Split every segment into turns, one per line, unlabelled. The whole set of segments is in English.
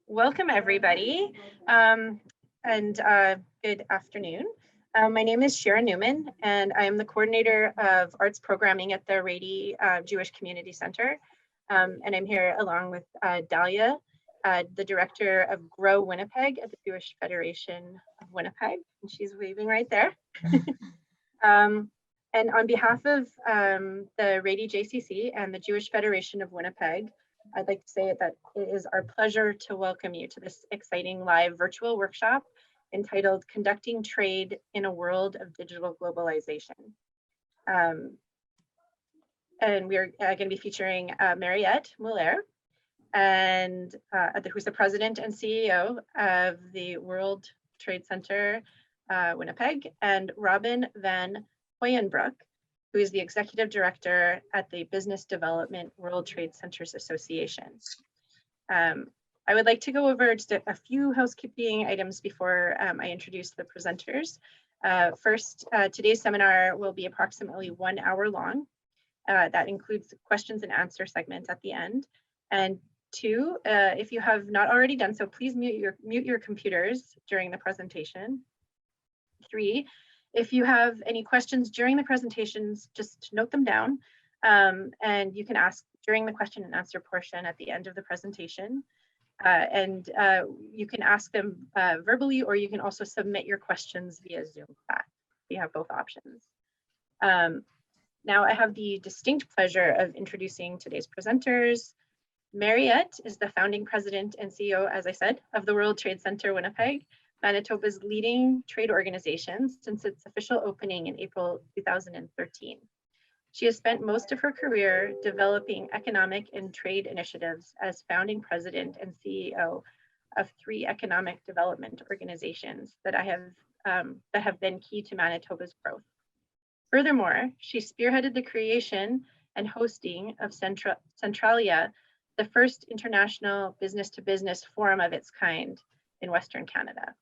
Welcome everybody, and good afternoon. My name is Shira Newman, and I am the coordinator of arts programming at the Rady Jewish Community Center. And I'm here along with Dalia, the director of Grow Winnipeg at the Jewish Federation of Winnipeg, and she's waving right there. And on behalf of the Rady JCC and the Jewish Federation of Winnipeg, I'd like to say that it is our pleasure to welcome you to this exciting live virtual workshop entitled Conducting Trade in a World of Digital Globalization. And we're going to be featuring Mariette Muller, and who's the president and CEO of the World Trade Center Winnipeg, and Robin Van Hoyenbroek, who is the executive director at the Business Development World Trade Centers Association. I would like to go over just a few housekeeping items before I introduce the presenters. First, today's seminar will be approximately 1 hour long. That includes questions and answer segments at the end. And two, if you have not already done so, please mute your computers during the presentation. Three, if you have any questions during the presentations, just note them down, and you can ask during the question and answer portion at the end of the presentation. You can ask them verbally, or you can also submit your questions via Zoom chat. You have both options. Now I have the distinct pleasure of introducing today's presenters. Mariette is the founding president and CEO, as I said, of the World Trade Center Winnipeg, Manitoba's leading trade organization since its official opening in April 2013. She has spent most of her career developing economic and trade initiatives as founding president and CEO of 3 economic development organizations that have been key to Manitoba's growth. Furthermore, she spearheaded the creation and hosting of Centralia, the first international business-to-business forum of its kind in Western Canada.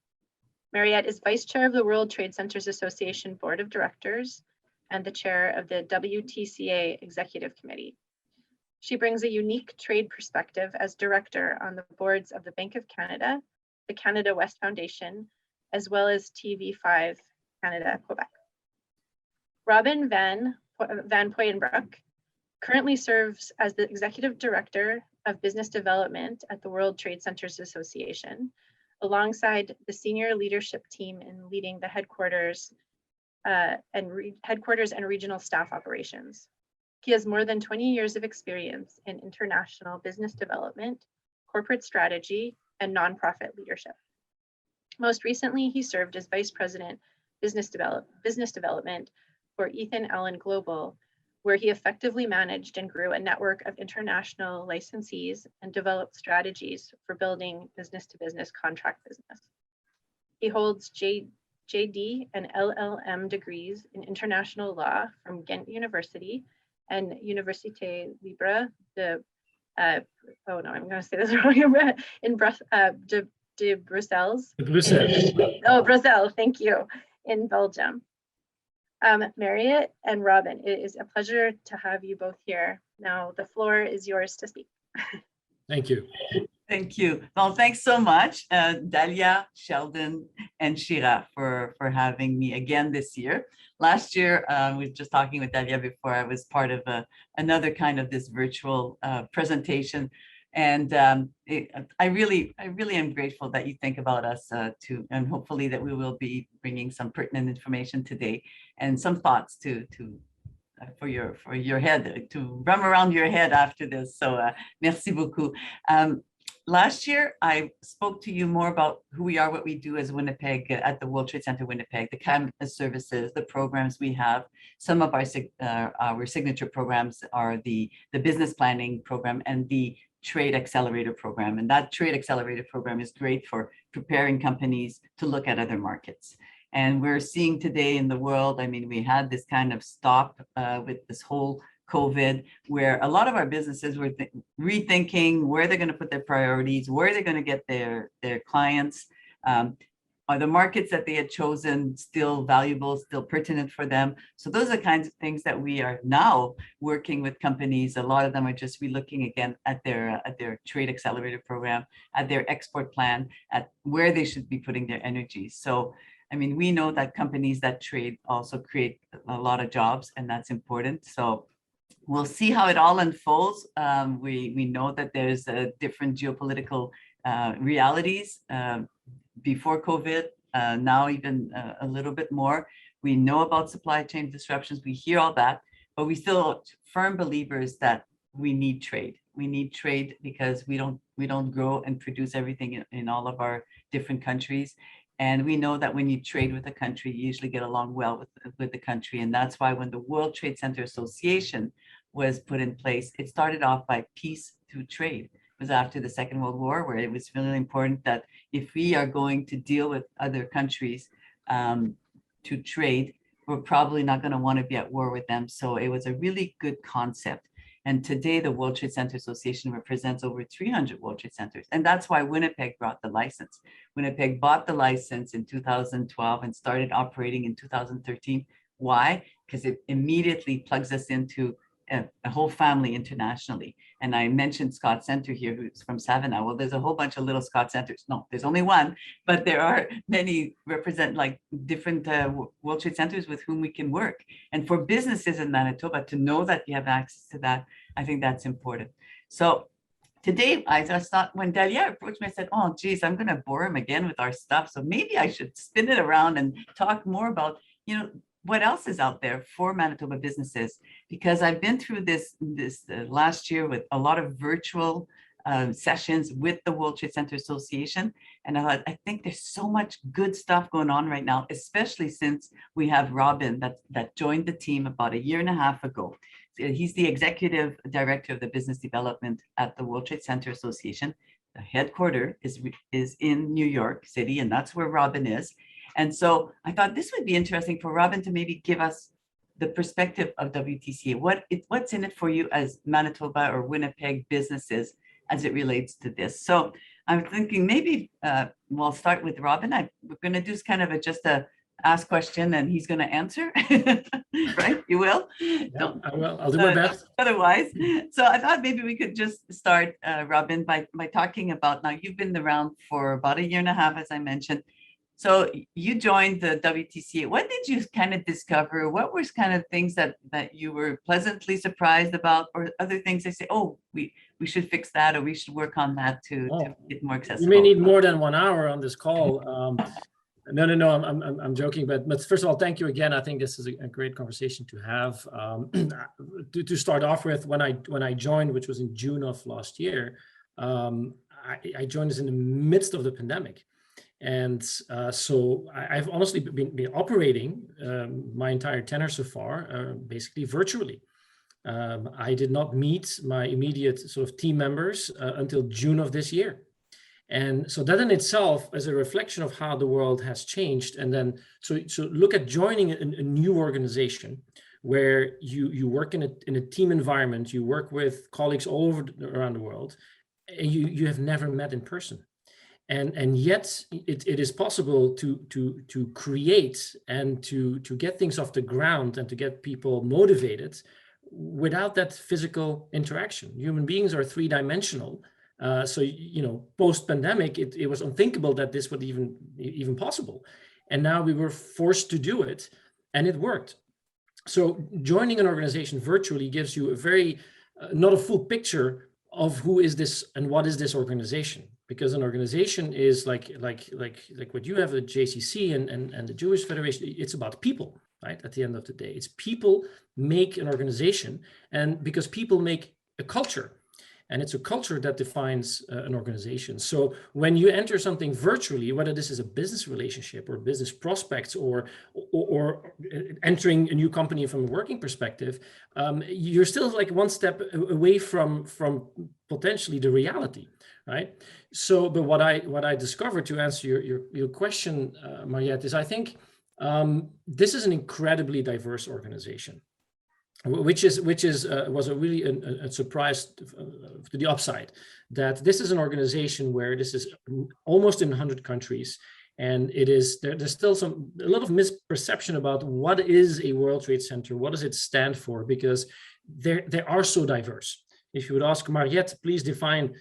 Mariette is vice chair of the World Trade Centers Association Board of Directors and the chair of the WTCA Executive Committee. She brings a unique trade perspective as director on the boards of the Bank of Canada, the Canada West Foundation, as well as TV5 Canada, Quebec. Robin Van Hoyenbroek currently serves as the executive director of business development at the World Trade Centers Association, alongside the senior leadership team in leading the headquarters and regional staff operations. He has more than 20 years of experience in international business development, corporate strategy, and nonprofit leadership. Most recently, he served as vice president business development for Ethan Allen Global, where he effectively managed and grew a network of international licensees and developed strategies for building business-to-business contract business. He holds JD and LLM degrees in international law from Ghent University and Université Libre de, I'm going to say this wrong, in Brussels. Brussels, thank you, in Belgium. Mariette and Robin, it is a pleasure to have you both here. Now, the floor is yours to speak.
Thank you.
Thank you. Well, thanks so much, Dalia, Sheldon, and Shira for having me again this year. Last year, we were just talking with Dalia before, I was part of another kind of this virtual presentation. And I really am grateful that you think about us and hopefully that we will be bringing some pertinent information today and some thoughts for your head, to run around your head after this. So merci beaucoup. Last year, I spoke to you more about who we are, what we do as Winnipeg at the World Trade Center Winnipeg, the kind of services, the programs we have. Some of our signature programs are the business planning program and the Trade Accelerator program. And that Trade Accelerator program is great for preparing companies to look at other markets. And we're seeing today in the world, I mean, we had this kind of stop with this whole COVID, where a lot of our businesses were rethinking where they're going to put their priorities, where they're going to get their clients. are the markets that they had chosen still valuable, still pertinent for them? So those are kinds of things that we are now working with companies. A lot of them are just relooking again at their trade accelerator program, at their export plan, at where they should be putting their energy. So, I mean, we know that companies that trade also create a lot of jobs, and that's important. So we'll see how it all unfolds. We know that there's different geopolitical realities before COVID, now even a little bit more. We know about supply chain disruptions. We hear all that, but we still firm believers that we need trade. We need trade because we don't grow and produce everything in all of our different countries. And we know that when you trade with a country, you usually get along well with the country. And that's why when the World Trade Center Association was put in place, it started off by peace through trade. It was after the Second World War, where it was really important that if we are going to deal with other countries to trade, we're probably not going to want to be at war with them. So it was a really good concept. And today, the World Trade Center Association represents over 300 World Trade Centers. And that's why Winnipeg brought the license. Winnipeg bought the license in 2012 and started operating in 2013. Why? Because it immediately plugs us into a whole family internationally. And I mentioned Scott Center here, who's from Savannah. Well, there's a whole bunch of little Scott Centers. No, there's only one, but there are many represent like different World Trade Centers with whom we can work. And for businesses in Manitoba to know that you have access to that, I think that's important. So today, I just thought when Dalia approached me, I said, oh, geez, I'm going to bore him again with our stuff. So maybe I should spin it around and talk more about, what else is out there for Manitoba businesses? Because I've been through this last year with a lot of virtual sessions with the World Trade Center Association. And I think there's so much good stuff going on right now, especially since we have Robin that joined the team about 1.5 years ago. He's the executive director of the business development at the World Trade Center Association. The headquarters is in New York City, and that's where Robin is. And so I thought this would be interesting for Robin to maybe give us the perspective of WTCA. What's in it for you as Manitoba or Winnipeg businesses as it relates to this? So I'm thinking maybe we'll start with Robin. We're going to do kind of just a ask question and he's going to answer, right? You will?
Yeah, I will. I'll do my best.
Otherwise. So I thought maybe we could just start, Robin, by talking about, now you've been around for about 1.5 years, as I mentioned. So you joined the WTCA. What did you kind of discover? What were kind of things that you were pleasantly surprised about, or other things they say, oh, we should fix that, or we should work on that to get more accessible?
You may need more than 1 hour on this call. No, I'm joking. But first of all, thank you again. I think this is a great conversation to have. To start off with, when I joined, which was in June of last year, I joined us in the midst of the pandemic. And so I've honestly been operating my entire tenure so far, basically virtually. I did not meet my immediate sort of team members until June of this year. And so that in itself is a reflection of how the world has changed. And then, so look at joining a new organization where you work in a team environment, you work with colleagues all over around the world, and you have never met in person. And yet it is possible to create and to get things off the ground and to get people motivated without that physical interaction. Human beings are three-dimensional. So post-pandemic, it was unthinkable that this would even possible. And now we were forced to do it, and it worked. So joining an organization virtually gives you a very, not a full picture of who is this and what is this organization. Because an organization is like what you have at JCC and the Jewish Federation. It's about people, right? At the end of the day, it's people make an organization, and because people make a culture, and it's a culture that defines an organization. So when you enter something virtually, whether this is a business relationship or business prospects or entering a new company from a working perspective, you're still like one step away from potentially the reality. Right. So, but what I discovered, to answer your question, Mariette, is I think this is an incredibly diverse organization, which was a really a surprise to the upside, that this is an organization where this is almost in 100 countries. And there's still a lot of misperception about what is a World Trade Center, what does it stand for, because they are so diverse. If you would ask Mariette, please define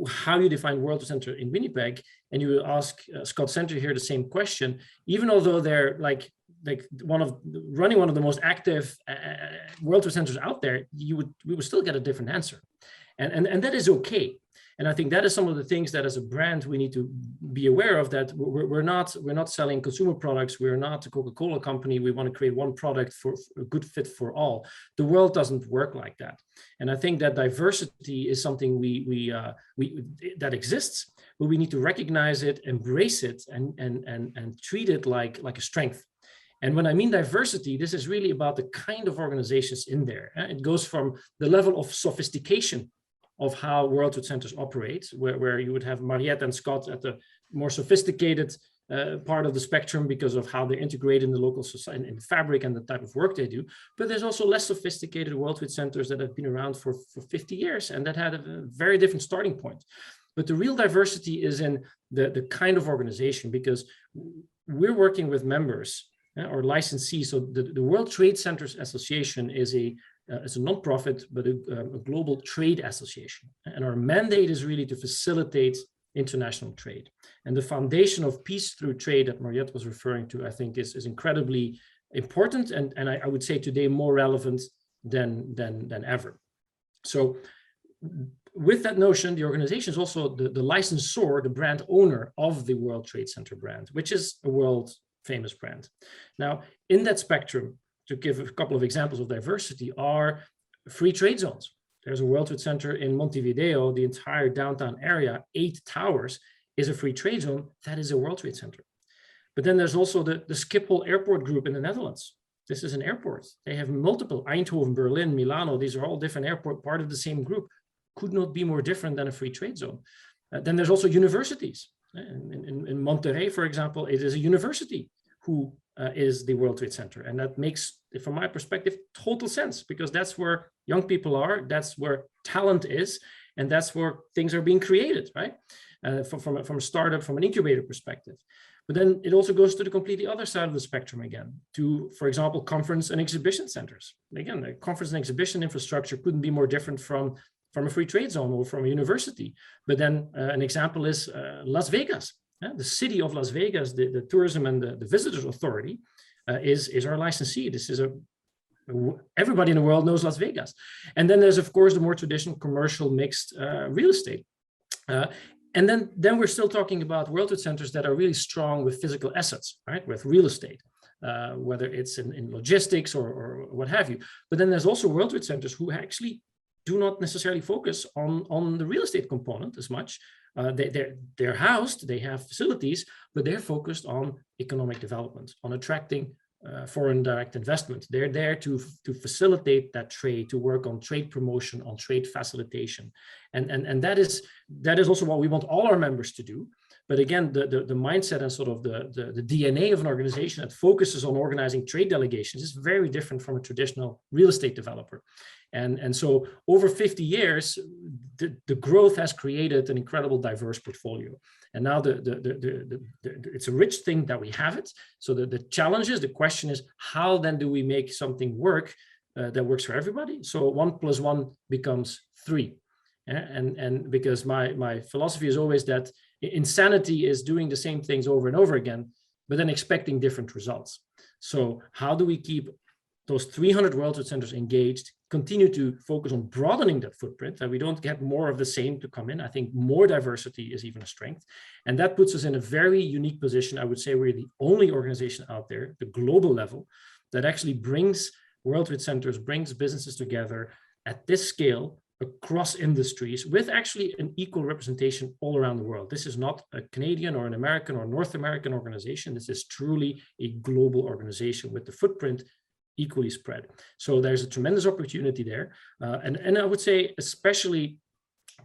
how you define World Trade Center in Winnipeg, and you would ask Scott Center here the same question, even although they're like running one of the most active World Trade Centers out there, we would still get a different answer. And that is okay. And I think that is some of the things that as a brand we need to be aware of, that we're not selling consumer products. We're not a Coca-Cola company. We want to create one product for a good fit for all. The world doesn't work like that. And I think that diversity is something that exists, but we need to recognize it, embrace it, and treat it like a strength. And when I mean diversity, this is really about the kind of organizations in there. It goes from the level of sophistication of how World Trade Centers operate, where you would have Mariette and Scott at the more sophisticated part of the spectrum because of how they integrate in the local society, in fabric and the type of work they do. But there's also less sophisticated World Trade Centers that have been around for 50 years and that had a very different starting point. But the real diversity is in the kind of organization, because we're working with members or licensees. So the World Trade Centers Association is a nonprofit, but a global trade association. And our mandate is really to facilitate international trade. And the foundation of peace through trade that Mariette was referring to, I think is incredibly important. And I would say today more relevant than ever. So with that notion, the organization is also the licensor, the brand owner of the World Trade Center brand, which is a world famous brand. Now, in that spectrum, to give a couple of examples of diversity, are free trade zones. There's a World Trade Center in Montevideo, the entire downtown area, 8 towers, is a free trade zone. That is a World Trade Center. But then there's also the Schiphol Airport Group in the Netherlands. This is an airport. They have multiple, Eindhoven, Berlin, Milano, these are all different airports, part of the same group. Could not be more different than a free trade zone. Then there's also universities. In Monterrey, for example, it is a university who is the World Trade Center. And that makes, from my perspective, total sense, because that's where young people are, that's where talent is, and that's where things are being created, right? From a startup, from an incubator perspective. But then it also goes to the completely other side of the spectrum again, to, for example, conference and exhibition centers. Again, the conference and exhibition infrastructure couldn't be more different from a free trade zone or from a university. But then an example is Las Vegas. The city of Las Vegas, the tourism and the visitors authority is our licensee. This is everybody in the world knows Las Vegas. And then there's, of course, the more traditional commercial mixed real estate. And then we're still talking about World Trade Centers that are really strong with physical assets, right? With real estate, whether it's in logistics or what have you. But then there's also World Trade Centers who actually do not necessarily focus on the real estate component as much. They're housed, they have facilities, but they're focused on economic development, on attracting foreign direct investment. They're there to facilitate that trade, to work on trade promotion, on trade facilitation. And that is also what we want all our members to do. But again, the mindset and sort of the DNA of an organization that focuses on organizing trade delegations is very different from a traditional real estate developer. And so over 50 years, the growth has created an incredible diverse portfolio. And now it's a rich thing that we have it. So the challenge is, the question is, how then do we make something work that works for everybody? So 1 + 1 becomes 3. And because my philosophy is always that insanity is doing the same things over and over again, but then expecting different results. So how do we keep those 300 World Trade Centers engaged, continue to focus on broadening that footprint, that we don't get more of the same to come in? I think more diversity is even a strength. And that puts us in a very unique position. I would say we're the only organization out there, the global level, that actually brings World Trade Centers, brings businesses together at this scale across industries with actually an equal representation all around the world. This is not a Canadian or an American or North American organization. This is truly a global organization with the footprint equally spread. So there's a tremendous opportunity there. And I would say, especially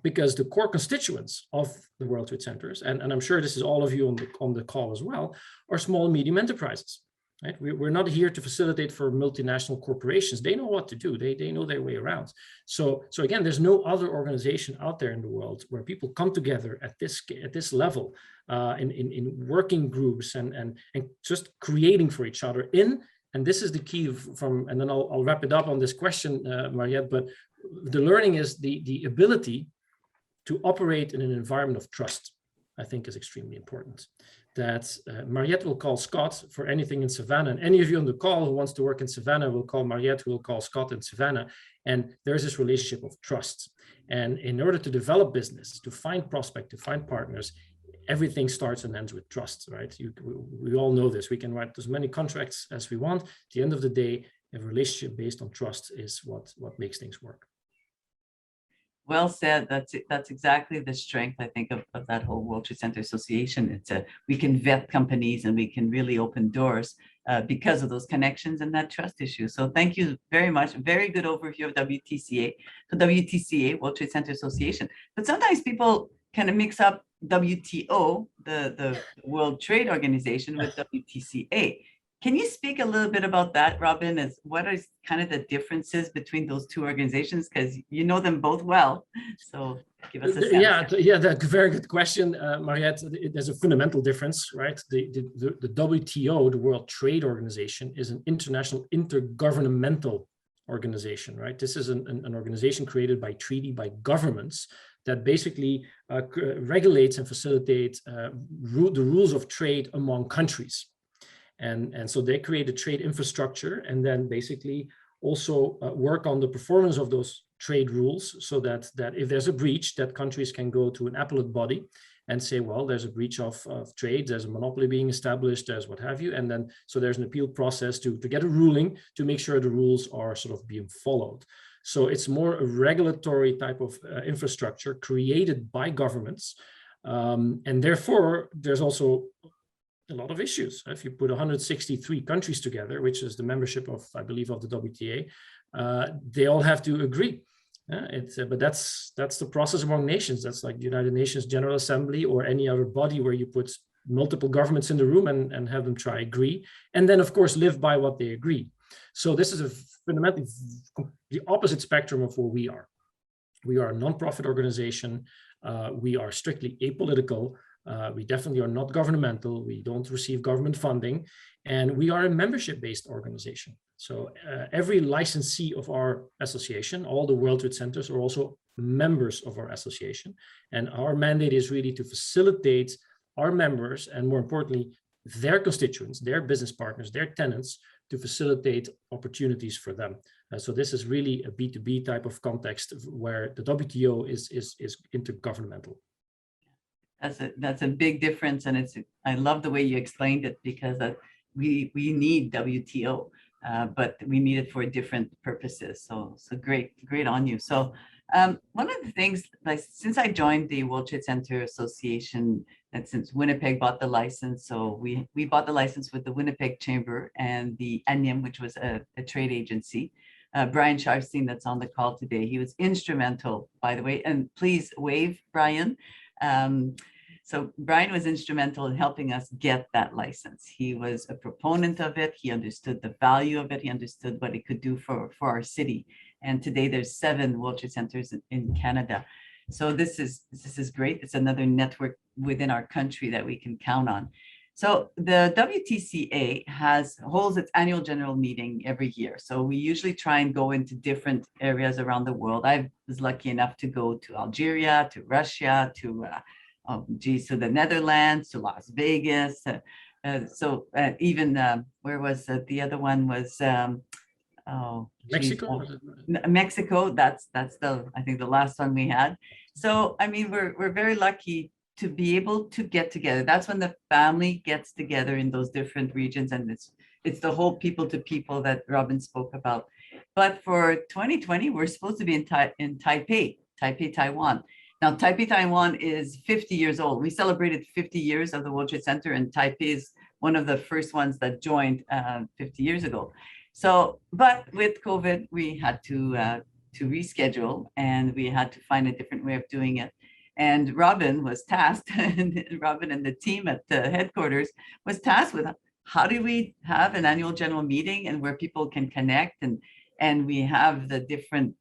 because the core constituents of the World Trade Centers, and I'm sure this is all of you on the call as well, are small and medium enterprises. Right? We're not here to facilitate for multinational corporations. They know what to do. They know their way around. So again, there's no other organization out there in the world where people come together at this level, in working groups and just creating for each other and this is the key and then I'll wrap it up on this question, Mariette, but the learning is the ability to operate in an environment of trust, I think, is extremely important. That Mariette will call Scott for anything in Savannah, and any of you on the call who wants to work in Savannah will call Mariette, who will call Scott in Savannah, and there's this relationship of trust. And in order to develop business, to find prospects, to find partners, everything starts and ends with trust, right? We all know this. We can write as many contracts as we want. At the end of the day, a relationship based on trust is what makes things work.
Well said. That's exactly the strength, I think, of that whole World Trade Center Association. We can vet companies and we can really open doors because of those connections and that trust issue. So thank you very much. Very good overview of WTCA. So WTCA, World Trade Center Association. But sometimes people kind of mix up WTO, the World Trade Organization, with WTCA. Can you speak a little bit about that, Robin? What are kind of the differences between those two organizations? Because you know them both well. So give us a sense.
Yeah, that's a very good question, Mariette. There's a fundamental difference, right? The WTO, the World Trade Organization, is an international intergovernmental organization, right? This is an organization created by treaty by governments that basically regulates and facilitates the rules of trade among countries. And so they create a trade infrastructure and then basically also work on the performance of those trade rules so that if there's a breach, that countries can go to an appellate body and say, well, there's a breach of trade, there's a monopoly being established, there's what have you. And then so there's an appeal process to get a ruling to make sure the rules are sort of being followed. So it's more a regulatory type of infrastructure created by governments. And therefore, there's also a lot of issues. If you put 163 countries together, which is the membership of, I believe, of the WTA, they all have to agree. But that's the process among nations. That's like the United Nations General Assembly or any other body where you put multiple governments in the room and have them try agree. And then, of course, live by what they agree. So this is a fundamentally the opposite spectrum of where we are. We are a non-profit organization. We are strictly apolitical. We definitely are not governmental. We don't receive government funding, and we are a membership-based organization. So every licensee of our association, all the World Trade Centers are also members of our association. And our mandate is really to facilitate our members and, more importantly, their constituents, their business partners, their tenants, to facilitate opportunities for them. So this is really a B2B type of context where the WTO is intergovernmental.
That's a big difference, and I love the way you explained it, because we need WTO, but we need it for different purposes. So great on you. So one of the things, like, since I joined the World Trade Center Association, and since Winnipeg bought the license, so we bought the license with the Winnipeg Chamber and the ANIM, which was a trade agency. Brian Sharfstein, that's on the call today, he was instrumental, by the way, and please wave, Brian. So Brian was instrumental in helping us get that license. He was a proponent of it. He understood the value of it. He understood what it could do for our city. And today there's 7 World Trade Centers in Canada. So this is great. It's another network within our country that we can count on. So the WTCA holds its annual general meeting every year. So we usually try and go into different areas around the world. I was lucky enough to go to Algeria, to Russia, to the Netherlands, to Las Vegas. Even where was the other one was
Mexico.
Mexico. That's I think the last one we had. So I mean, we're very lucky to be able to get together. That's when the family gets together in those different regions, and it's the whole people to people that Robin spoke about. But for 2020, we're supposed to be in Taipei, Taiwan. Now, Taipei, Taiwan is 50 years old. We celebrated 50 years of the World Trade Center, and Taipei is one of the first ones that joined 50 years ago. So, but with COVID, we had to reschedule, and we had to find a different way of doing it. And Robin was tasked, and Robin and the team at the headquarters was tasked with how do we have an annual general meeting and where people can connect and we have the different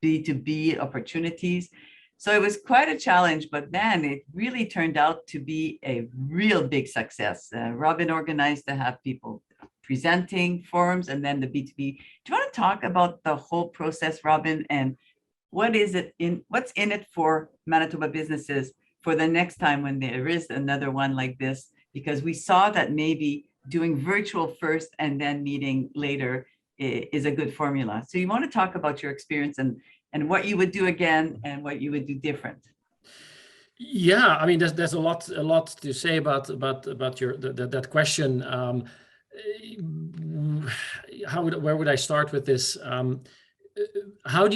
B2B opportunities. So it was quite a challenge, but man, it really turned out to be a real big success. Robin organized to have people presenting forums and then the B2B. Do you want to talk about the whole process, Robin, and what's in it for Manitoba businesses for the next time when there is another one like this? Because we saw that maybe doing virtual first and then meeting later is a good formula. So you want to talk about your experience and what you would do again and what you would do different.
Yeah, I mean, there's a lot to say about your that question. Where would I start with this? How do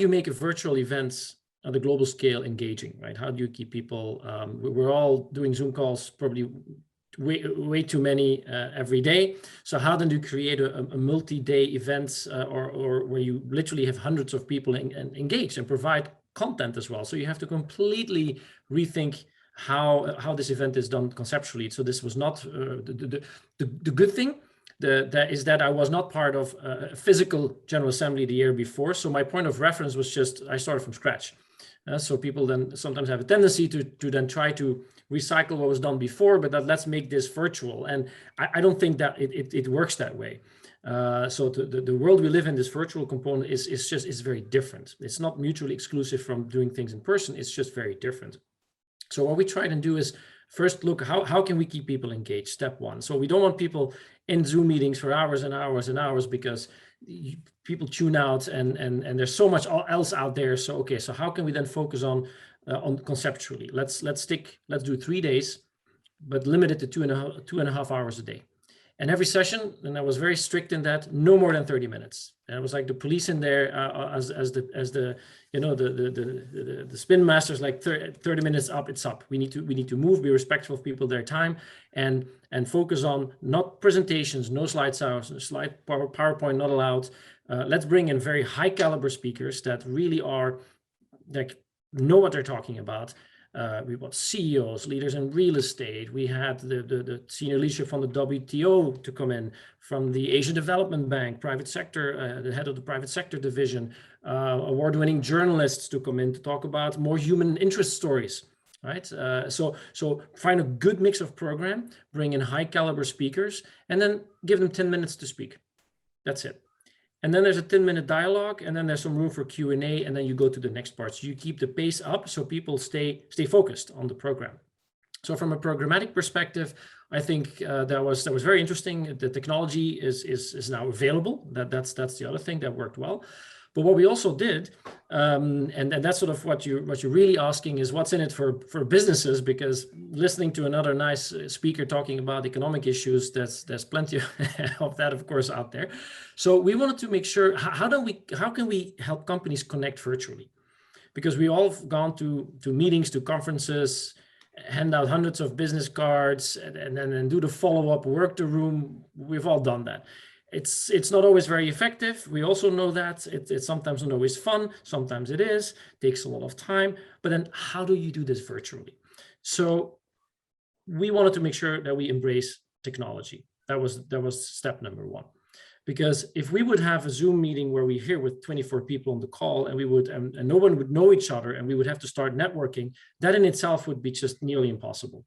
you make a virtual events on the global scale engaging, right? How do you keep people? We're all doing Zoom calls, probably way too many every day. So how then do you create a multi-day events or where you literally have hundreds of people engaged and provide content as well? So you have to completely rethink how this event is done conceptually. So this was not the good thing. That is that I was not part of a physical General Assembly the year before. So my point of reference was just, I started from scratch. So people then sometimes have a tendency to then try to recycle what was done before, but that let's make this virtual. And I don't think that it works that way. So the world we live in, this virtual component is very different. It's not mutually exclusive from doing things in person. It's just very different. So what we try to do is first look, how can we keep people engaged? Step one. So we don't want people in Zoom meetings for hours and hours and hours because people tune out and there's so much else out there. So, okay, so how can we then focus on conceptually? Let's do 3 days, but limit it to two and a half hours a day. And every session, and I was very strict in that, no more than 30 minutes. And it was like the police in there as the spin masters, like 30 minutes up, it's up. We need to move, be respectful of people, their time, and focus on not presentations, no slide PowerPoint not allowed. Let's bring in very high caliber speakers that really are like know what they're talking about. We want CEOs, leaders in real estate. We had the senior leadership from the WTO to come in, from the Asian Development Bank, private sector, the head of the private sector division, award-winning journalists to come in to talk about more human interest stories, right? So find a good mix of program, bring in high caliber speakers, and then give them 10 minutes to speak. That's it. And then there's a 10-minute dialogue, and then there's some room for Q&A, and then you go to the next part. So you keep the pace up so people stay focused on the program. So from a programmatic perspective, I think that was very interesting. The technology is now available. That's the other thing that worked well. But what we also did, and that's sort of what you're really asking is what's in it for businesses, because listening to another nice speaker talking about economic issues, there's plenty of that, of course, out there. So we wanted to make sure, how can we help companies connect virtually? Because we all have gone to meetings, to conferences, hand out hundreds of business cards, and then do the follow-up, work the room. We've all done that. It's not always very effective. We also know that it's sometimes not always fun. Sometimes it is, takes a lot of time, but then how do you do this virtually? So we wanted to make sure that we embrace technology. That was step number one. Because if we would have a Zoom meeting where we're here with 24 people on the call and we would, and no one would know each other and we would have to start networking, that in itself would be just nearly impossible.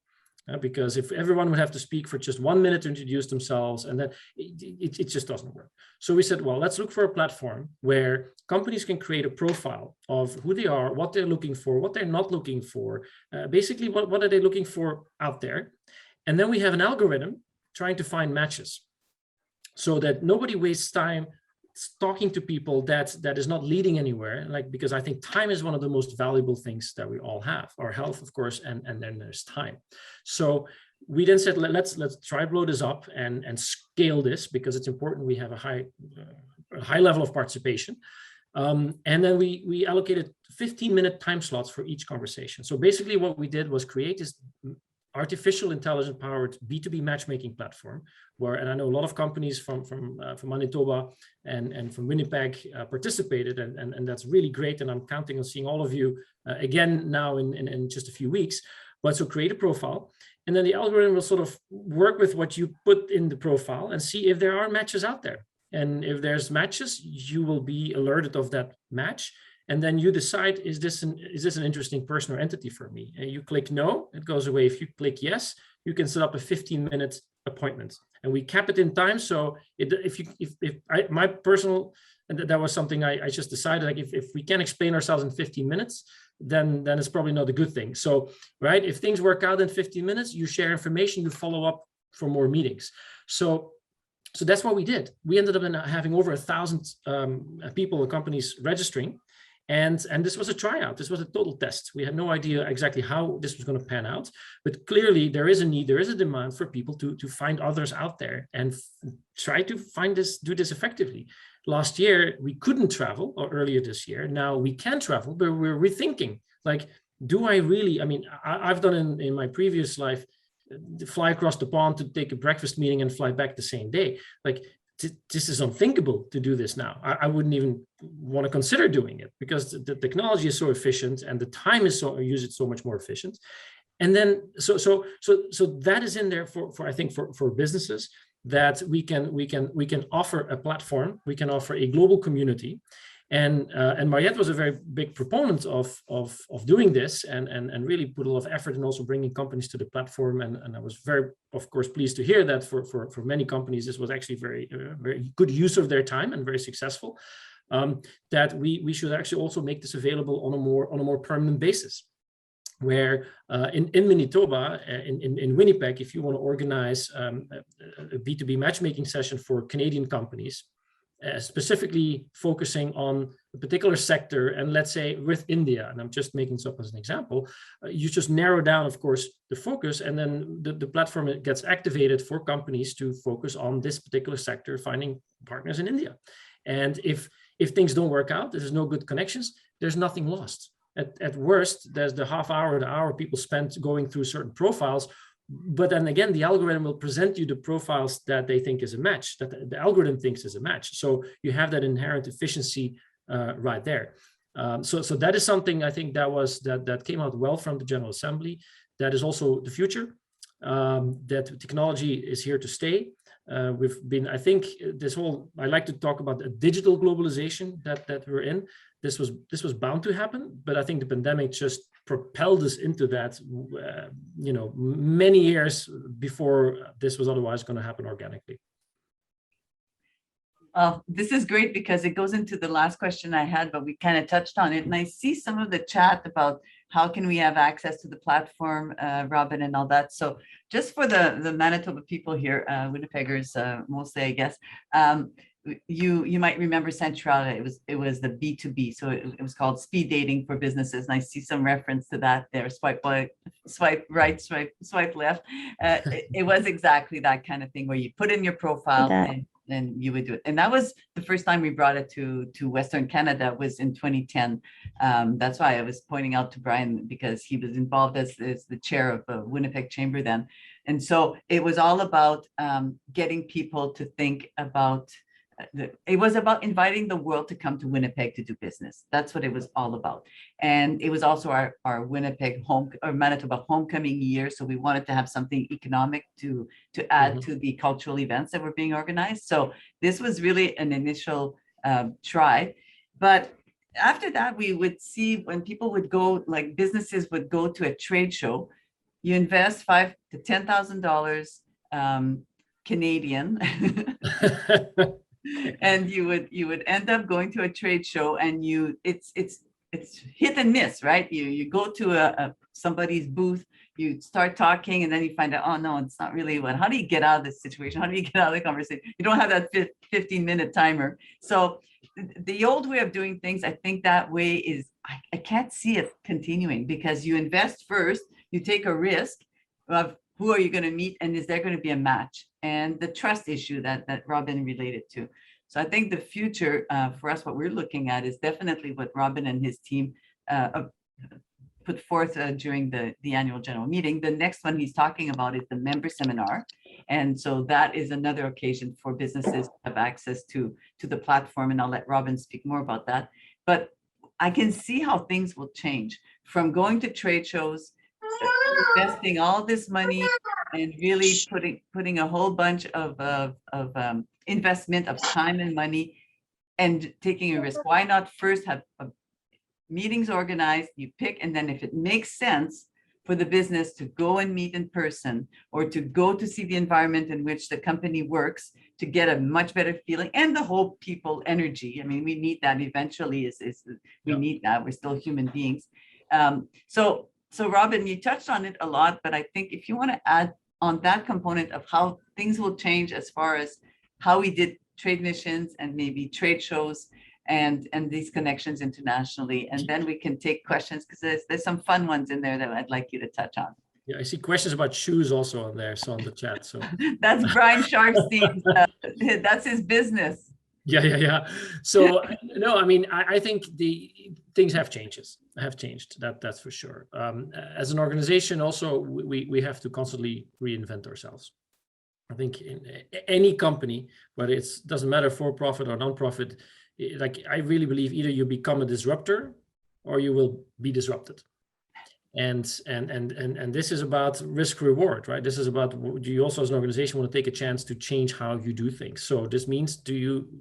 Because if everyone would have to speak for just 1 minute to introduce themselves, and then it just doesn't work. So we said, well, let's look for a platform where companies can create a profile of who they are, what they're looking for, what they're not looking for, basically what are they looking for out there. And then we have an algorithm trying to find matches so that nobody wastes time talking to people that is not leading anywhere, like, because I think time is one of the most valuable things that we all have, our health, of course, and then there's time. So we then said, let's try blow this up and scale this, because it's important we have a high level of participation. And then we allocated 15-minute time slots for each conversation. So basically what we did was create this artificial intelligence powered B2B matchmaking platform where, and I know a lot of companies from Manitoba and from Winnipeg participated, and that's really great. And I'm counting on seeing all of you again now in just a few weeks. But so create a profile, and then the algorithm will sort of work with what you put in the profile and see if there are matches out there. And if there's matches, you will be alerted of that match. And then you decide, is this an interesting person or entity for me? And you click no, it goes away. If you click yes, you can set up a 15-minute appointment. And we cap it in time. So my personal, and that was something I just decided, like if we can explain ourselves in 15 minutes, then it's probably not a good thing. So, right, if things work out in 15 minutes, you share information, you follow up for more meetings. So that's what we did. We ended up having over 1,000 people and companies registering. And this was a tryout. This was a total test. We had no idea exactly how this was going to pan out, but clearly there is a need, there is a demand for people to find others out there and try to do this effectively. Last year, we couldn't travel, or earlier this year. Now we can travel, but we're rethinking, like, do I really, I mean, I've done in my previous life, fly across the pond to take a breakfast meeting and fly back the same day. Like, this is unthinkable to do this now. I wouldn't even want to consider doing it because the technology is so efficient and the time is so much more efficient. And then so that is in there for I think for businesses, that we can offer a platform, we can offer a global community. And Mariette was a very big proponent of doing this and really put a lot of effort in also bringing companies to the platform. And I was very, of course, pleased to hear that for many companies, this was actually very good use of their time and very successful, that we should actually also make this available on a more permanent basis. Where in Manitoba, in Winnipeg, if you want to organize a B2B matchmaking session for Canadian companies, specifically focusing on a particular sector, and let's say with India, and I'm just making this up as an example, you just narrow down, of course, the focus, and then the platform gets activated for companies to focus on this particular sector, finding partners in India. And if things don't work out, there's no good connections, there's nothing lost. At worst, there's the half hour, the hour people spent going through certain profiles. But then again, the algorithm will present you the profiles that they think is a match, that the algorithm thinks is a match. So you have that inherent efficiency right there. So that is something I think that came out well from the General Assembly. That is also the future. That technology is here to stay. We've been, I think, I like to talk about a digital globalization that we're in. This was bound to happen, but I think the pandemic just propelled us into that, many years before this was otherwise going to happen organically.
This is great because it goes into the last question I had, but we kind of touched on it. And I see some of the chat about how can we have access to the platform, Robin, and all that. So just for the Manitoba people here, Winnipeggers mostly, I guess, you might remember Centrale. It was the B2B, so it was called speed dating for businesses, and I see some reference to that there. Swipe right, swipe left. It was exactly that kind of thing where you put in your profile and you would do it. And that was the first time we brought it to Western Canada, was in 2010. That's why I was pointing out to Brian, because he was involved as the chair of the Winnipeg Chamber then. And so it was all about getting people to think about, it was about inviting the world to come to Winnipeg to do business. That's what it was all about. And it was also our Winnipeg Manitoba homecoming year. So we wanted to have something economic to add to the cultural events that were being organized. So this was really an initial try. But after that, we would see when people would go, like businesses would go to a trade show, you invest $5,000 to $10,000 Canadian. And you would end up going to a trade show, and it's hit and miss, right? You go to somebody's booth, you start talking, and then you find out, oh no, it's not really how do you get out of this situation? How do you get out of the conversation? You don't have that 15-minute timer. So the old way of doing things, I think that way is, I can't see it continuing, because you invest first, you take a risk of who are you going to meet, and is there going to be a match, and the trust issue that Robin related to. So I think the future for us, what we're looking at is definitely what Robin and his team put forth during the annual general meeting. The next one he's talking about is the member seminar. And so that is another occasion for businesses to have access to the platform. And I'll let Robin speak more about that. But I can see how things will change from going to trade shows. investing all this money and really putting a whole bunch of investment of time and money and taking a risk. Why not first have meetings organized, you pick, and then if it makes sense for the business to go and meet in person or to go to see the environment in which the company works to get a much better feeling, and the whole people energy. I mean, we need that eventually, we need that, we're still human beings. So Robin, you touched on it a lot, but I think if you want to add on that component of how things will change as far as how we did trade missions and maybe trade shows and these connections internationally, and then we can take questions, because there's some fun ones in there that I'd like you to touch on.
Yeah, I see questions about shoes also on there, so on the chat. So
that's Brian Sharfstein's, that's his business.
Yeah. So no, I mean, I think the things have changed. That's for sure. As an organization, also we have to constantly reinvent ourselves. I think in any company, whether it doesn't matter for profit or non-profit, like I really believe either you become a disruptor or you will be disrupted. And this is about risk reward, right? This is about, do you also as an organization want to take a chance to change how you do things? So this means,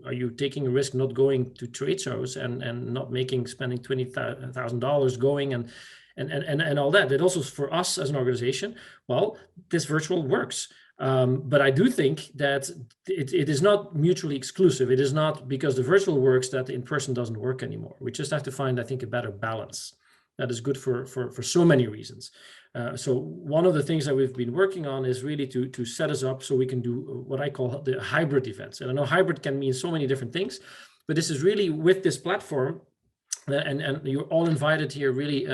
are you taking a risk not going to trade shows and not spending $20,000 going and all that? That also for us as an organization, well, this virtual works. But I do think that it is not mutually exclusive. It is not because the virtual works that the in-person doesn't work anymore. We just have to find, I think, a better balance that is good for so many reasons. So one of the things that we've been working on is really to set us up so we can do what I call the hybrid events. And I know hybrid can mean so many different things, but this is really with this platform, and you're all invited here really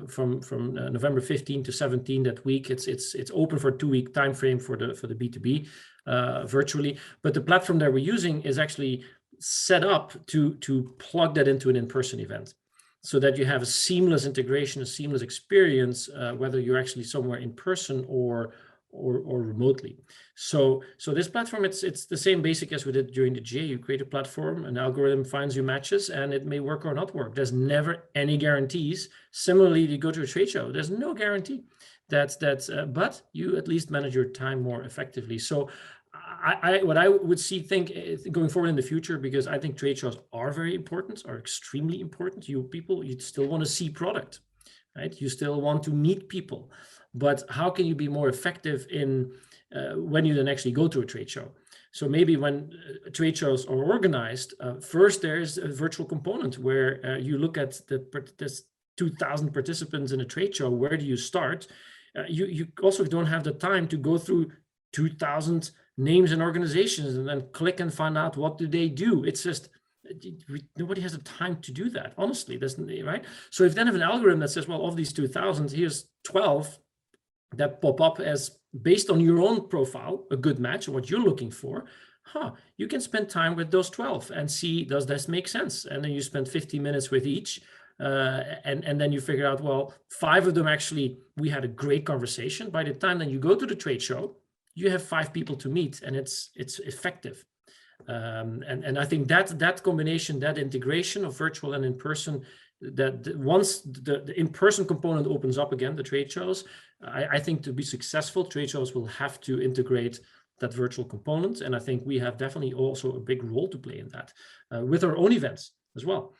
from November 15 to 17 that week. It's open for a 2-week time frame for the B2B virtually, but the platform that we're using is actually set up to plug that into an in-person event, so that you have a seamless integration, a seamless experience, whether you're actually somewhere in person or remotely. So this platform, it's the same basic as we did during the GA. You create a platform, an algorithm finds you matches, and it may work or not work. There's never any guarantees. Similarly, you go to a trade show, there's no guarantee but you at least manage your time more effectively. So what I would think going forward in the future, because I think trade shows are very important, are extremely important. You still want to see product, right? You still want to meet people, but how can you be more effective in when you then actually go to a trade show? So maybe when trade shows are organized, first there's a virtual component where you look at this 2,000 participants in a trade show. Where do you start? You also don't have the time to go through 2,000 names and organizations and then click and find out what do they do. It's just nobody has the time to do that, honestly, right? So if you then have an algorithm that says, well, of these 2,000, here's 12 that pop up as based on your own profile, a good match of what you're looking for, you can spend time with those 12 and see, does this make sense? And then you spend 50 minutes with each. And then you figure out, well, 5 of them actually, we had a great conversation. By the time that you go to the trade show, you have 5 people to meet, and it's effective. And I think that combination, that integration of virtual and in-person, that once the in-person component opens up again, the trade shows, I think to be successful, trade shows will have to integrate that virtual component. And I think we have definitely also a big role to play in that with our own events as well.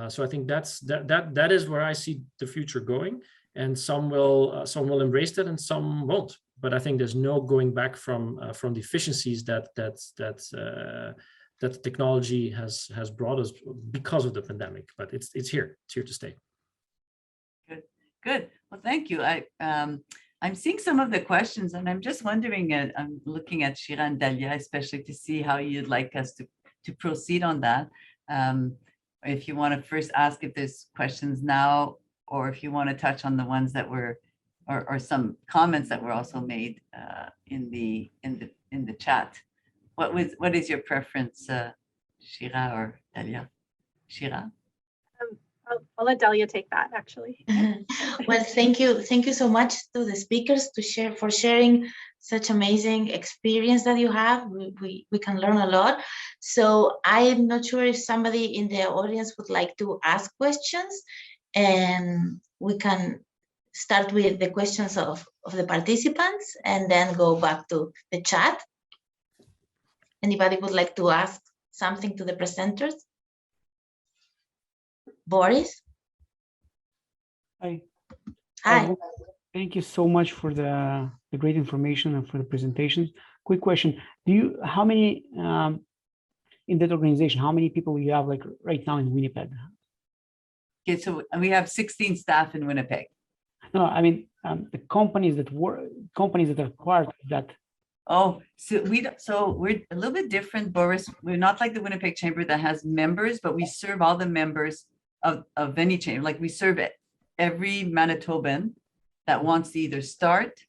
So I think that is where I see the future going, and some will embrace that and some won't. But I think there's no going back from the efficiencies that technology has brought us because of the pandemic. But it's here to stay.
Good. Well, thank you. I'm seeing some of the questions, and I'm just wondering. I'm looking at Shira and Dalia, especially to see how you'd like us to proceed on that. If you want to first ask if there's questions now, or if you want to touch on the ones that were, or some comments that were also made in the chat. What is your preference, Shira or Dalia? Shira?
I'll let Dalia take that, actually.
Well, thank you so much to the speakers for sharing such amazing experience that you have. We can learn a lot. So I'm not sure if somebody in the audience would like to ask questions, and we can start with the questions of the participants and then go back to the chat. Anybody would like to ask something to the presenters? Boris?
Hi.
Hi.
Thank you so much for the great information and for the presentation. Quick question: how many in that organization? How many people you have like right now in Winnipeg?
Okay, so we have 16 staff in Winnipeg.
No, I mean the companies that are part of that.
Oh, so we're a little bit different, Boris. We're not like the Winnipeg Chamber that has members, but we serve all the members of any chamber. Like we serve every Manitoban that wants to either start,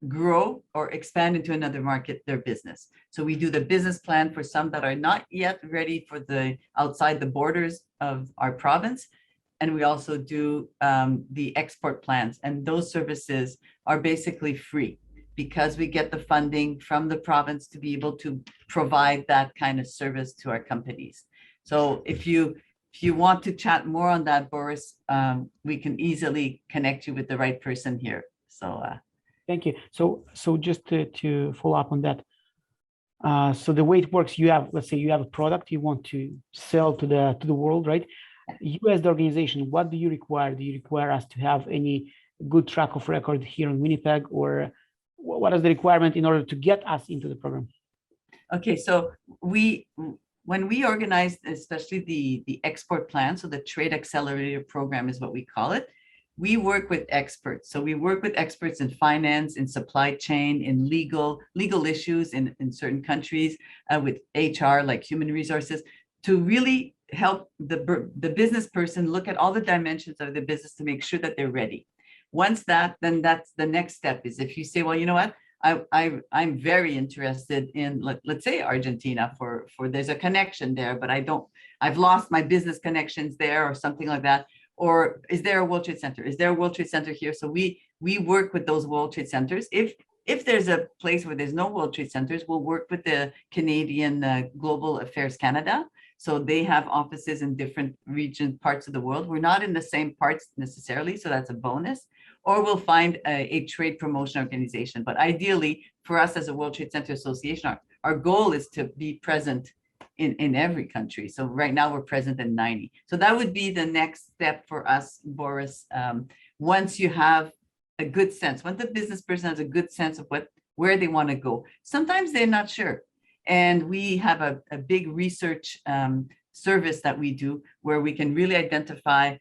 grow, or expand into another market their business. So we do the business plan for some that are not yet ready for the outside the borders of our province. And we also do the export plans. And those services are basically free because we get the funding from the province to be able to provide that kind of service to our companies. So if you want to chat more on that, Boris, we can easily connect you with the right person here. So
thank you. So just to follow up on that. So the way it works, let's say you have a product you want to sell to the world, right? You as the organization, what do you require? Do you require us to have any good track of record here in Winnipeg, or what is the requirement in order to get us into the program?
Okay, so when we organize, especially the export plan, so the Trade Accelerator Program is what we call it, we work with experts. So we work with experts in finance, in supply chain, in legal issues in certain countries, with HR, like human resources, to really help the business person look at all the dimensions of the business to make sure that they're ready. Once then that's the next step is if you say, well, you know what, I'm very interested in, let's say Argentina for there's a connection there, but I've lost my business connections there or something like that. Or is there a World Trade Center? Is there a World Trade Center here? So we work with those World Trade Centers. If there's a place where there's no World Trade Centers, we'll work with the Canadian Global Affairs Canada. So they have offices in different parts of the world. We're not in the same parts necessarily, so that's a bonus. Or we'll find a trade promotion organization. But ideally, for us as a World Trade Center Association, our goal is to be present in every country. So right now we're present in 90. So that would be the next step for us, Boris. Once you have a good sense, once the business person has a good sense of where they want to go, sometimes they're not sure. And we have a big research service that we do where we can really identify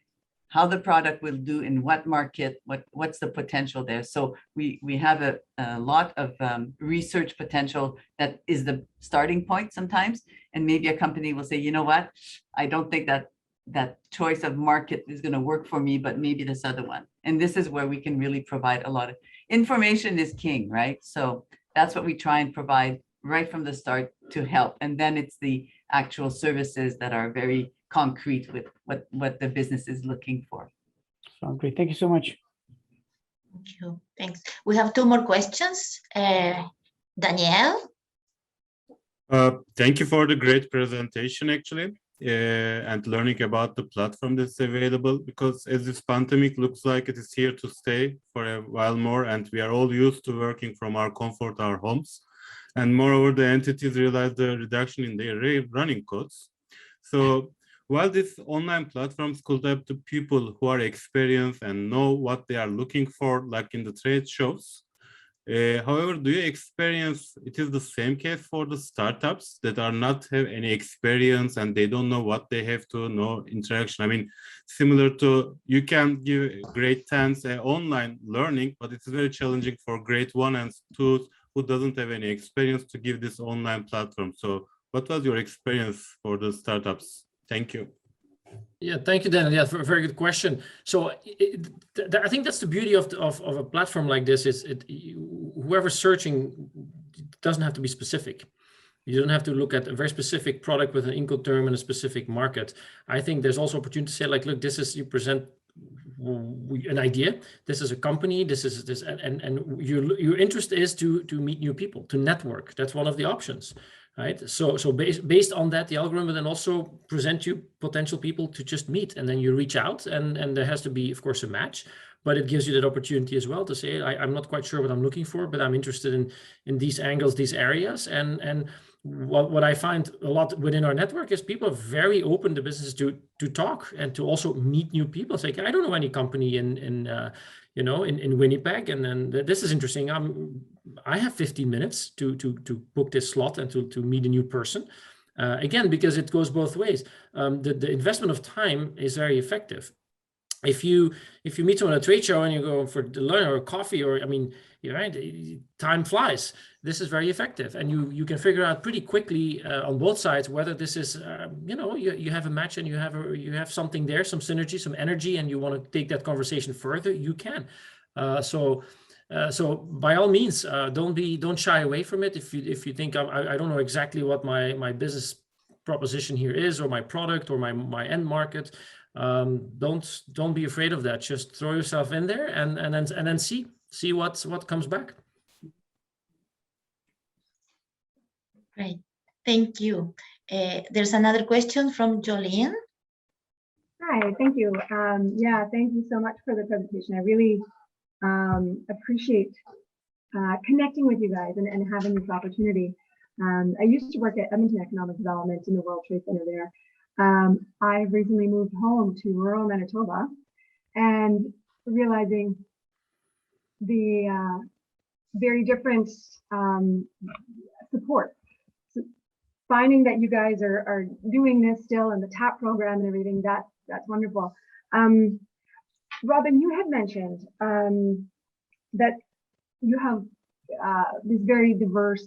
how the product will do in what market, what's the potential there. So we have a lot of research potential that is the starting point sometimes. And maybe a company will say, you know what, I don't think that choice of market is going to work for me, but maybe this other one. And this is where we can really provide a lot of information is king, right? So that's what we try and provide right from the start to help. And then it's the actual services that are very concrete with what the business is looking for.
Sounds great. Thank you so much.
Thank you. Thanks. We have two more questions. Danielle?
Thank you for the great presentation, actually, and learning about the platform that's available, because as this pandemic looks like it is here to stay for a while more, and we are all used to working from our comfort, our homes. And moreover, the entities realize the reduction in their running costs. So while these online platforms could help the people who are experienced and know what they are looking for, like in the trade shows, however, do you experience it is the same case for the startups that are not have any experience and they don't know what they have to know interaction? I mean, similar to you can give grade 10s online learning, but it's very challenging for grade 1 and 2 who doesn't have any experience to give this online platform. So what was your experience for the startups? Thank you.
Yeah, thank you, Daniel. Yeah, for a very good question. So I think that's the beauty of a platform like this is whoever's searching doesn't have to be specific. You don't have to look at a very specific product with an Incoterm in a specific market. I think there's also opportunity to say like, look, this is, you present an idea, this is a company, this is this, and your interest is to meet new people, to network. That's one of the options. Right. So based on that, the algorithm will then also present you potential people to just meet, and then you reach out, and there has to be, of course, a match. but it gives you that opportunity as well to say, I'm not quite sure what I'm looking for, but I'm interested in these angles, these areas. And what I find a lot within our network is people are very open to business to talk and to also meet new people. It's like, I don't know any company in Winnipeg, and then this is interesting. I have 15 minutes to book this slot and to meet a new person. Again, because it goes both ways. The investment of time is very effective. If you meet someone at a trade show and you go for lunch or coffee, or you're right, time flies. This is very effective, and you can figure out pretty quickly on both sides whether this is you have a match and you have something there, some synergy, some energy, and you want to take that conversation further. You can. So by all means, don't shy away from it. If you think I don't know exactly what my business proposition here is, or my product, or my end market, don't be afraid of that. Just throw yourself in there and then see what comes back.
Great, thank you. There's another question from Jolene.
Hi, thank you. Yeah, thank you so much for the presentation. I really appreciate connecting with you guys and having this opportunity. I used to work at Edmonton Economic Development in the World Trade Center there. I've recently moved home to rural Manitoba, and realizing the very different support. So finding that you guys are doing this still, and the TAP program and everything, that's wonderful. Robin, you had mentioned that you have this very diverse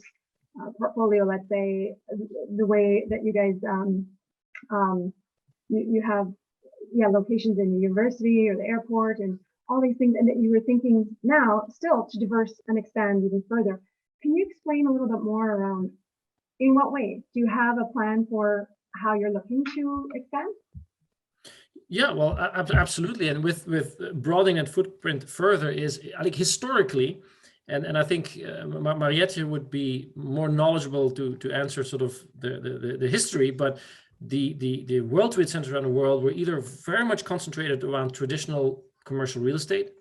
portfolio, let's say, the way that you guys you have locations in the university or the airport and all these things, and that you were thinking now still to diverse and expand even further. Can you explain a little bit more around in what ways? Do you have a plan for how you're looking to expand?
Yeah, well, absolutely. And with broadening that footprint further is, like, historically, and I think Mariette would be more knowledgeable to answer sort of the history, but the World Trade Centers around the world were either very much concentrated around traditional commercial real estate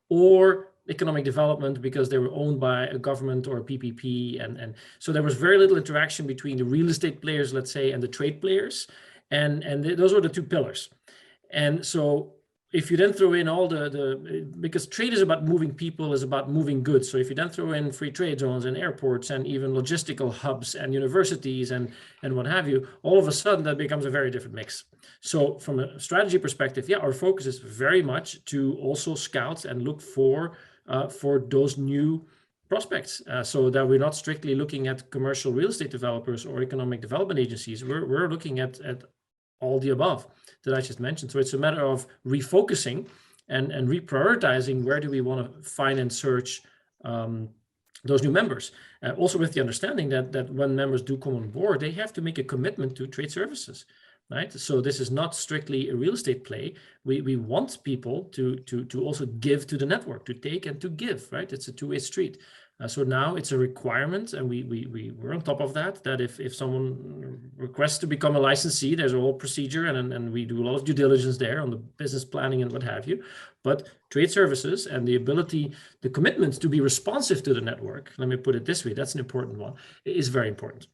or economic development, because they were owned by a government or a PPP, and so there was very little interaction between the real estate players, let's say, and the trade players, and those were the two pillars. And so if you then throw in all because trade is about moving people, is about moving goods. So if you then throw in free trade zones and airports and even logistical hubs and universities and what have you, all of a sudden that becomes a very different mix. So from a strategy perspective, yeah, our focus is very much to also scout and look for those new prospects, so that we're not strictly looking at commercial real estate developers or economic development agencies. We're looking at all the above that I just mentioned. So it's a matter of refocusing and reprioritizing where do we want to find and search those new members. Also with the understanding that when members do come on board, they have to make a commitment to trade services, right? So this is not strictly a real estate play. We want people to also give to the network, to take and to give, right? It's a two-way street. So now it's a requirement, and we're on top of that if someone requests to become a licensee, there's a whole procedure, and we do a lot of due diligence there on the business planning and what have you. But trade services and the ability, the commitment to be responsive to the network, let me put it this way, that's an important one, is very important.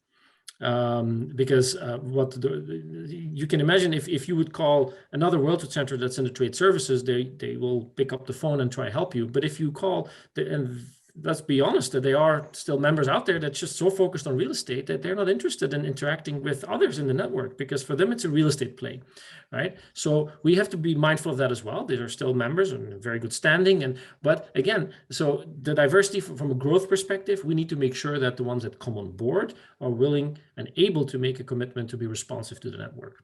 Because you can imagine if you would call another World Trade Center that's in the trade services, they will pick up the phone and try to help you. But if you call and let's be honest, that there are still members out there that's just so focused on real estate that they're not interested in interacting with others in the network, because for them it's a real estate play, right? So we have to be mindful of that as well. They are still members and very good standing, but again, so the diversity from a growth perspective, we need to make sure that the ones that come on board are willing and able to make a commitment to be responsive to the network.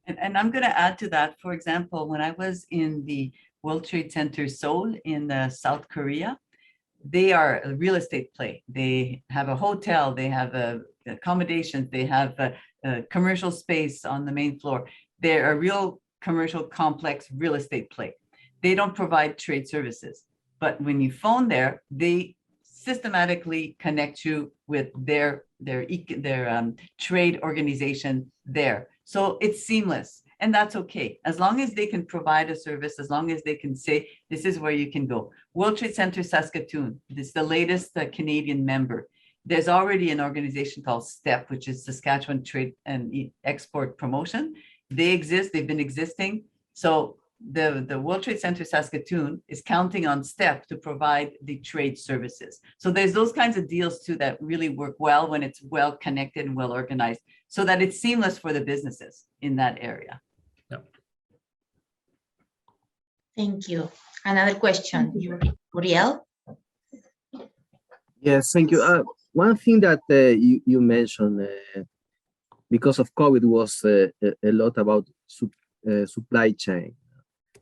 And I'm going to add to that. For example, when I was in the World Trade Center Seoul in South Korea, they are a real estate play. They have a hotel, they have accommodations, they have a commercial space on the main floor. They're a real commercial complex real estate play. They don't provide trade services, but when you phone there, they systematically connect you with their trade organization there. So it's seamless. And that's okay. As long as they can provide a service, as long as they can say, this is where you can go. World Trade Center Saskatoon, this is the latest Canadian member. There's already an organization called STEP, which is Saskatchewan Trade and Export Promotion. They exist, they've been existing. So the World Trade Center Saskatoon is counting on STEP to provide the trade services. So there's those kinds of deals too that really work well when it's well connected and well organized, so that it's seamless for the businesses in that area.
Thank you. Another question, Uriel?
Yes, thank you. One thing that you mentioned because of COVID was a lot about supply chain.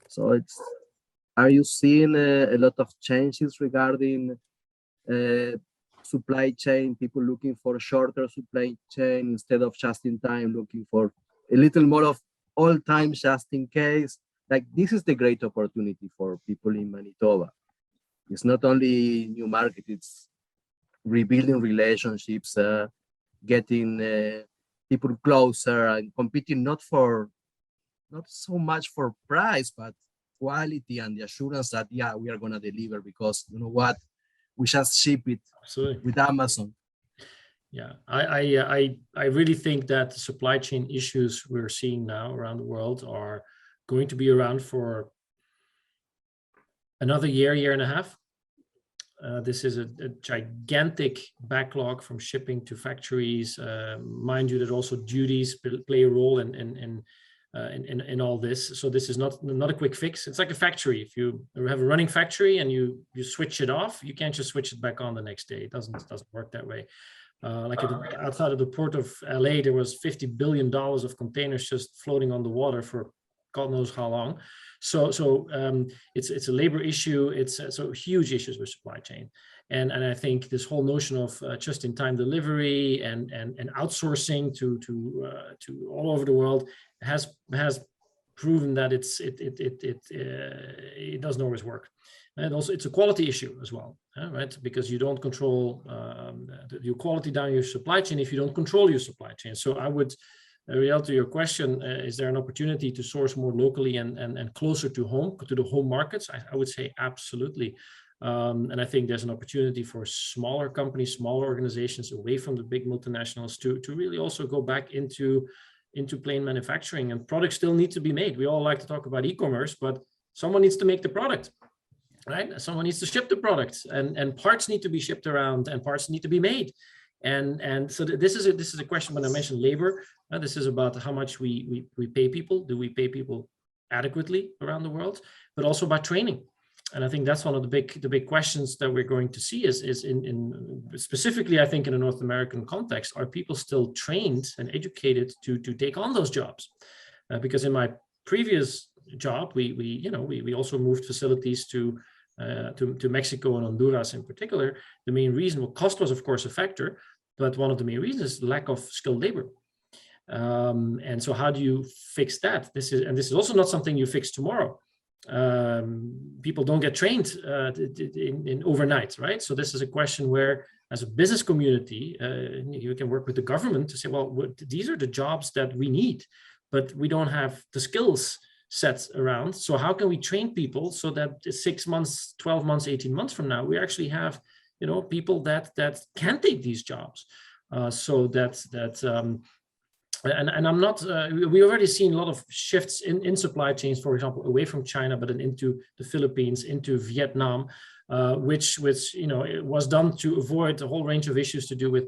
So are you seeing a lot of changes regarding supply chain, people looking for shorter supply chain instead of just in time, looking for a little more of all time just in case? Like, this is the great opportunity for people in Manitoba. It's not only new market, it's rebuilding relationships, getting people closer and competing not so much for price, but quality and the assurance that, yeah, we are going to deliver, because you know what, we just ship it.
Absolutely.
With Amazon.
Yeah, I really think that the supply chain issues we're seeing now around the world are going to be around for another year and a half. This is a gigantic backlog from shipping to factories. Mind you, that also duties play a role in all this. So this is not a quick fix. It's like a factory. If you have a running factory and you switch it off, you can't just switch it back on the next day. It doesn't work that way. Like outside of the port of LA, there was $50 billion of containers just floating on the water for God knows how long. So it's a labor issue. It's so huge issues with supply chain. And I think this whole notion of just-in-time delivery and outsourcing to all over the world has proven that it doesn't always work. And also it's a quality issue as well, right? Because you don't control your quality down your supply chain if you don't control your supply chain. So I would, Uriel, to your question, is there an opportunity to source more locally and closer to home, to the home markets? I would say absolutely. And I think there's an opportunity for smaller companies, smaller organizations away from the big multinationals to really also go back into plain manufacturing, and products still need to be made. We all like to talk about e-commerce, but someone needs to make the product, right? Someone needs to ship the product, and parts need to be shipped around, and parts need to be made. And so this is a question when I mentioned labor. This is about how much we pay people. Do we pay people adequately around the world? But also about training. And I think that's one of the big questions that we're going to see is in specifically, I think, in a North American context, are people still trained and educated to take on those jobs? Because in my previous job, we also moved facilities to Mexico and Honduras in particular. The main reason, well, cost was of course a factor, but one of the main reasons is lack of skilled labor. And so how do you fix that? This is also not something you fix tomorrow. People don't get trained in overnight, right? So this is a question where, as a business community, you can work with the government to say, well, these are the jobs that we need, but we don't have the skills set around. So how can we train people so that 6 months, 12 months, 18 months from now, we actually have, people that can take these jobs. And I'm not, we already seen a lot of shifts in supply chains, for example, away from China, but then into the Philippines, into Vietnam, which it was done to avoid a whole range of issues to do with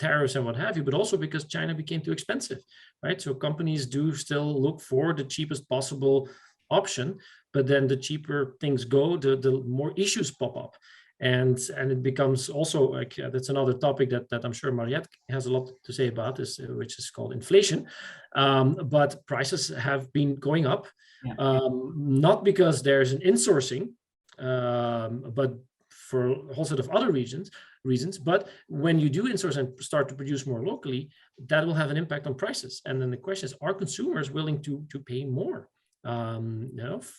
tariffs and what have you, but also because China became too expensive, right? So companies do still look for the cheapest possible option, but then the cheaper things go, the more issues pop up. And it becomes also like, that's another topic that I'm sure Mariette has a lot to say about, which is called inflation. But prices have been going up, not because there's an insourcing, but for a whole set of other reasons. But when you do insource and start to produce more locally, that will have an impact on prices. And then the question is, are consumers willing to pay more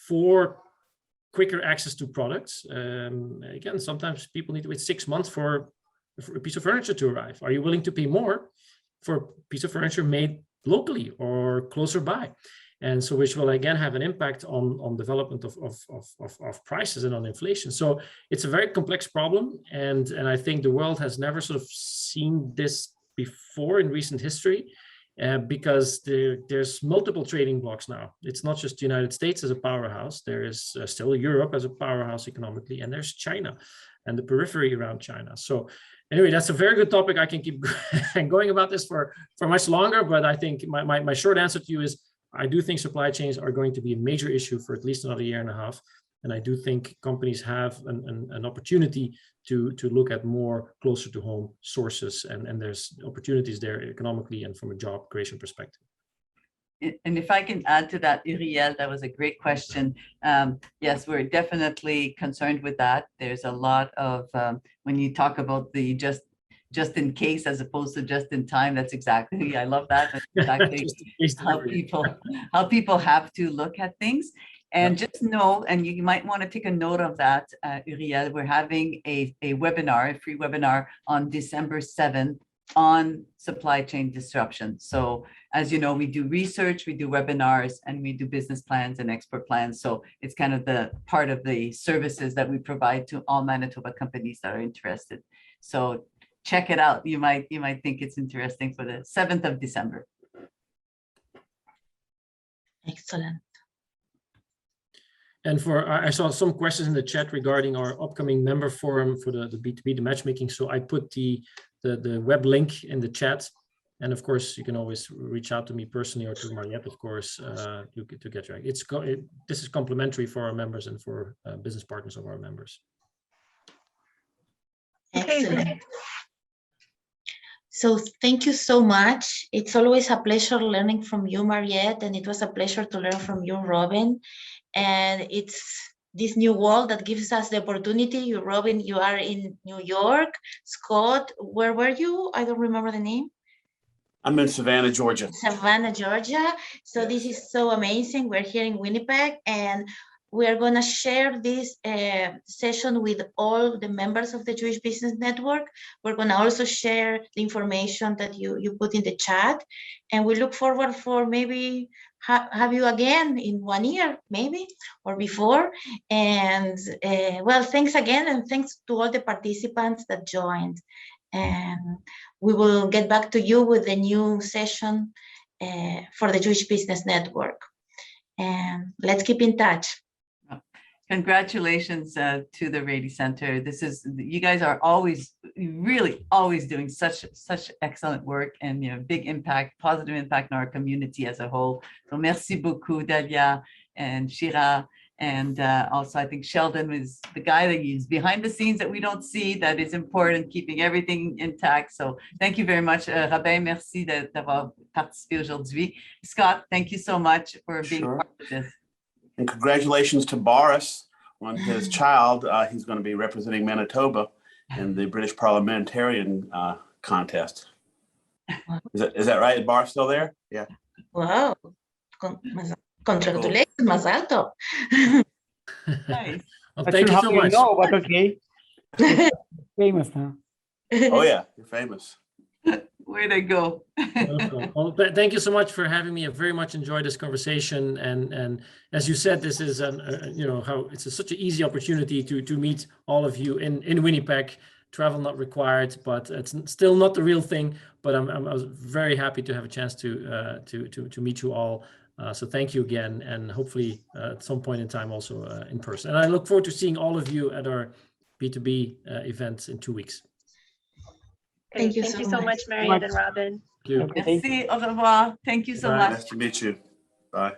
for quicker access to products? Again, sometimes people need to wait 6 months for a piece of furniture to arrive. Are you willing to pay more for a piece of furniture made locally or closer by? And so which will again have an impact on development of prices and on inflation. So it's a very complex problem. And I think the world has never sort of seen this before in recent history. Because there's multiple trading blocks now. It's not just the United States as a powerhouse. There is still Europe as a powerhouse economically, and there's China and the periphery around China. So anyway, that's a very good topic. I can keep going about this for much longer, but I think my short answer to you is I do think supply chains are going to be a major issue for at least another year and a half. And I do think companies have an opportunity to look at more closer to home sources, and there's opportunities there economically and from a job creation perspective.
And if I can add to that, Uriel, that was a great question. Yes, we're definitely concerned with that. There's a lot of, when you talk about the just in case as opposed to just in time, that's exactly, I love that. That's exactly how people have to look at things. And just know, and you might want to take a note of that, Uriel, we're having a webinar, a free webinar on December 7th on supply chain disruption. So as you know, we do research, we do webinars, and we do business plans and export plans. So it's kind of the part of the services that we provide to all Manitoba companies that are interested. So check it out. You might think it's interesting for the 7th of December.
Excellent.
And I saw some questions in the chat regarding our upcoming member forum for the B2B, the matchmaking. So I put the web link in the chat. And of course, you can always reach out to me personally or to Mariette, of course, to get your, this is complimentary for our members and for business partners of our members.
Excellent. So thank you so much. It's always a pleasure learning from you, Mariette, and it was a pleasure to learn from you, Robin. And it's this new world that gives us the opportunity. You, Robin, you are in New York. Scott, where were you? I don't remember the name.
I'm in Savannah, Georgia.
Savannah, Georgia. So this is so amazing. We're here in Winnipeg, and we're going to share this session with all the members of the Jewish Business Network. We're going to also share the information that you put in the chat. And we look forward for maybe have you again in 1 year, maybe, or before. And well, thanks again. And thanks to all the participants that joined. And we will get back to you with the new session for the Jewish Business Network. And let's keep in touch.
Congratulations to the Rady Center. This is, you guys are always, really always doing such excellent work, and big impact, positive impact in our community as a whole. So merci beaucoup, Dalia and Shira. And also I think Sheldon is the guy that is behind the scenes that we don't see, that is important, keeping everything intact. So thank you very much. Rabin, merci d'avoir participé aujourd'hui. Scott, thank you so much for being part of this.
And congratulations to Boris on his child. He's going to be representing Manitoba in the British Parliamentarian contest. Is that right? Is Boris still there? Yeah.
Wow. Congratulations, Mazalto.
Nice.
Well, thank you so much.
No, but okay. Famous now.
Oh yeah, you're famous.
Way to go.
Well, thank you so much for having me. I very much enjoyed this conversation. And as you said, this is how it's such an easy opportunity to meet all of you in Winnipeg. Travel not required, but it's still not the real thing. But I was very happy to have a chance to meet you all. So thank you again, and hopefully at some point in time also in person. And I look forward to seeing all of you at our B2B event in 2 weeks.
Thank you so much, Mariette and Robin.
Thank you.
Merci, au revoir. Thank you so much.
Nice to meet you. Bye.